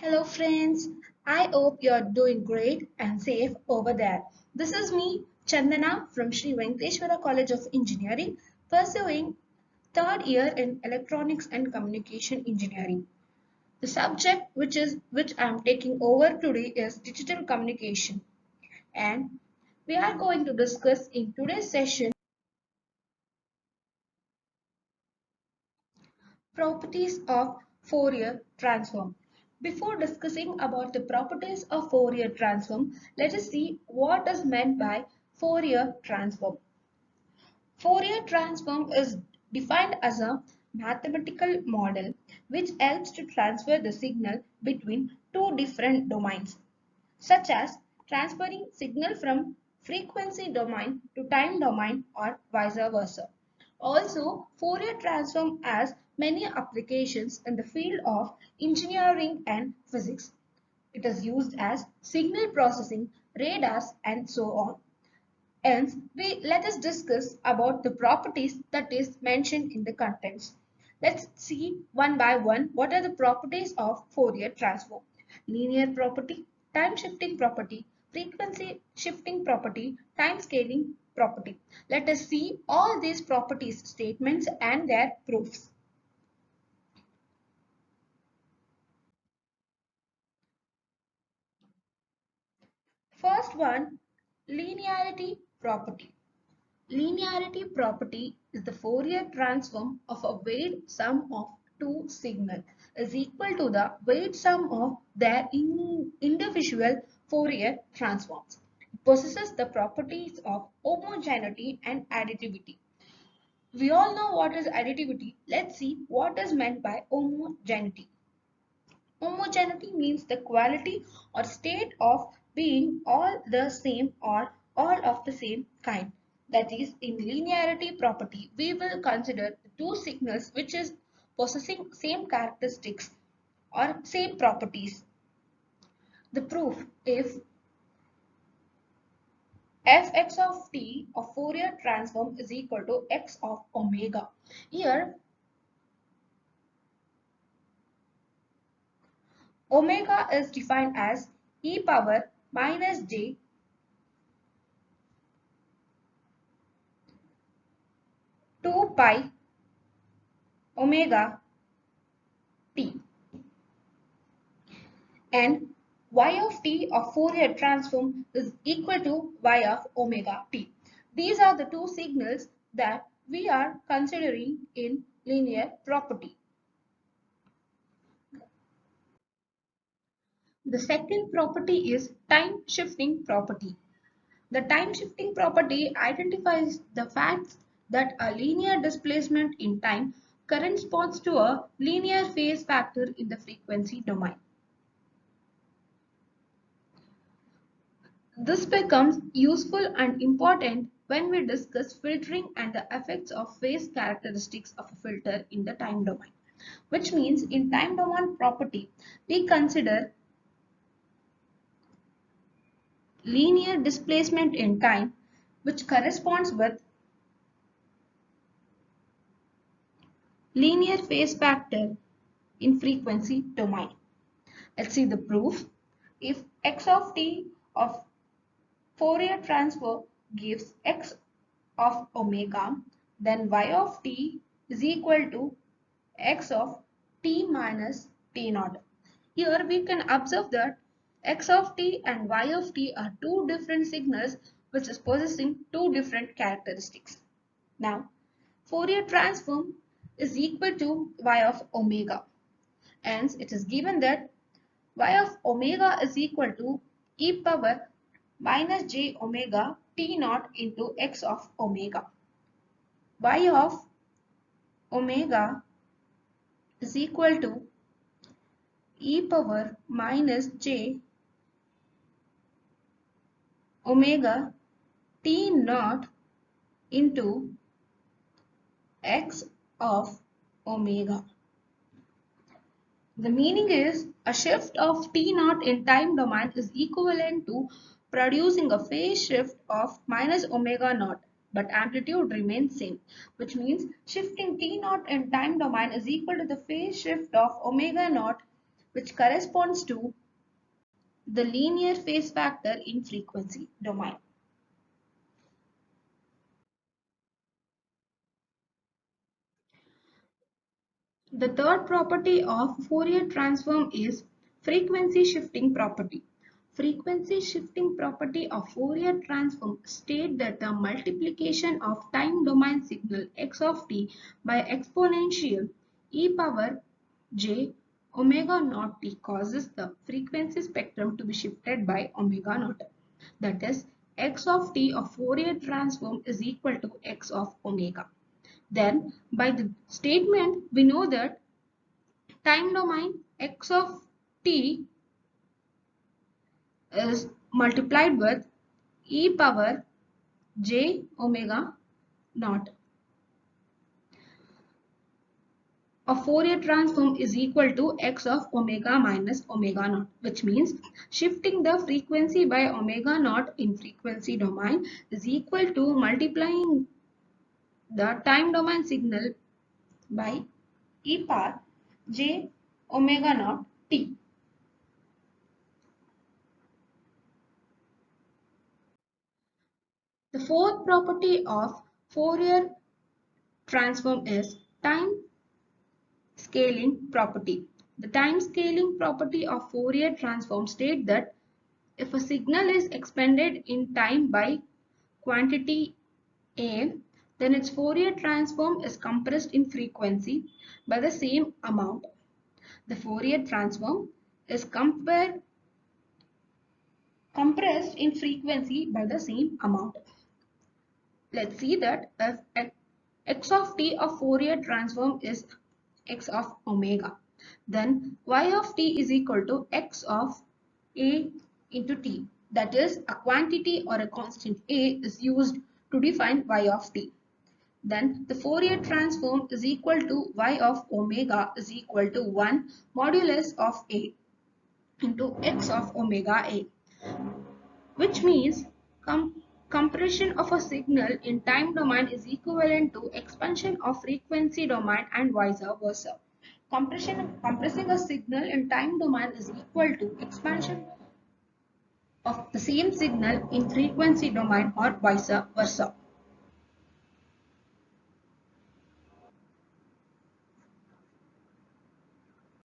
Hello friends, I hope you're doing great and safe over there. This is me, Chandana from Sri Venkateshwara College of Engineering, pursuing third year in Electronics and Communication Engineering. The subject which I'm taking over today is digital communication, and we are going to discuss in today's session properties of Fourier transform. Before discussing about the properties of Fourier transform, let us see what is meant by Fourier transform. Fourier transform is defined as a mathematical model which helps to transfer the signal between two different domains, such as transferring signal from frequency domain to time domain or vice versa. Also, Fourier transform has many applications in the field of engineering and physics. It is used as signal processing, radars, and so on. Hence, let us discuss about the properties that is mentioned in the contents. Let's see one by one what are the properties of Fourier transform. Linear property, time shifting property, frequency shifting property, time scaling property. Let us see all these properties statements and their proofs. First one, linearity property. Linearity property is the Fourier transform of a weight sum of two signals is equal to the weight sum of their individual Fourier transforms. It possesses the properties of homogeneity and additivity. We all know what is additivity. Let's see what is meant by homogeneity. Homogeneity means the quality or state of being all the same or all of the same kind. That is, in linearity property, we will consider the two signals which is possessing same characteristics or same properties. The proof, if fx of t of Fourier transform is equal to x of omega. Here, omega is defined as e power minus j 2 pi omega t, and y of t of Fourier transform is equal to y of omega t. These are the two signals that we are considering in linear property. The second property is time shifting property. The time shifting property identifies the fact that a linear displacement in time corresponds to a linear phase factor in the frequency domain. This becomes useful and important when we discuss filtering and the effects of phase characteristics of a filter in the time domain. Which means in time domain property, we consider linear displacement in time which corresponds with linear phase factor in frequency domain. Let's see the proof. If x of t of Fourier transform gives x of omega, then y of t is equal to x of t minus t naught. Here we can observe that x of t and y of t are two different signals which is possessing two different characteristics. Now, Fourier transform is equal to y of omega. Hence, it is given that y of omega is equal to e power minus j omega t naught into x of omega. Y of omega is equal to e power minus j omega t naught into x of omega. The meaning is a shift of t naught in time domain is equivalent to producing a phase shift of minus omega naught, but amplitude remains same, which means shifting t naught in time domain is equal to the phase shift of omega naught which corresponds to the linear phase factor in frequency domain. The third property of Fourier transform is frequency shifting property. Frequency shifting property of Fourier transform state that the multiplication of time domain signal x of t by exponential e power j omega naught t causes the frequency spectrum to be shifted by omega naught. That is, x of t of Fourier transform is equal to x of omega. Then by the statement we know that time domain x of t is multiplied with e power j omega naught. A Fourier transform is equal to x of omega minus omega naught, which means shifting the frequency by omega naught in frequency domain is equal to multiplying the time domain signal by e power j omega naught t. The fourth property of Fourier transform is time scaling property. The time scaling property of Fourier transform states that if a signal is expanded in time by quantity A, then its Fourier transform is compressed in frequency by the same amount. The Fourier transform is compressed in frequency by the same amount. Let's see that if x of t of Fourier transform is x of omega, then y of t is equal to x of a into t. That is, a quantity or a constant a is used to define y of t. Then the Fourier transform is equal to y of omega is equal to 1 modulus of a into x of omega a, which means compression of a signal in time domain is equivalent to expansion of frequency domain and vice versa. Compressing a signal in time domain is equal to expansion of the same signal in frequency domain or vice versa.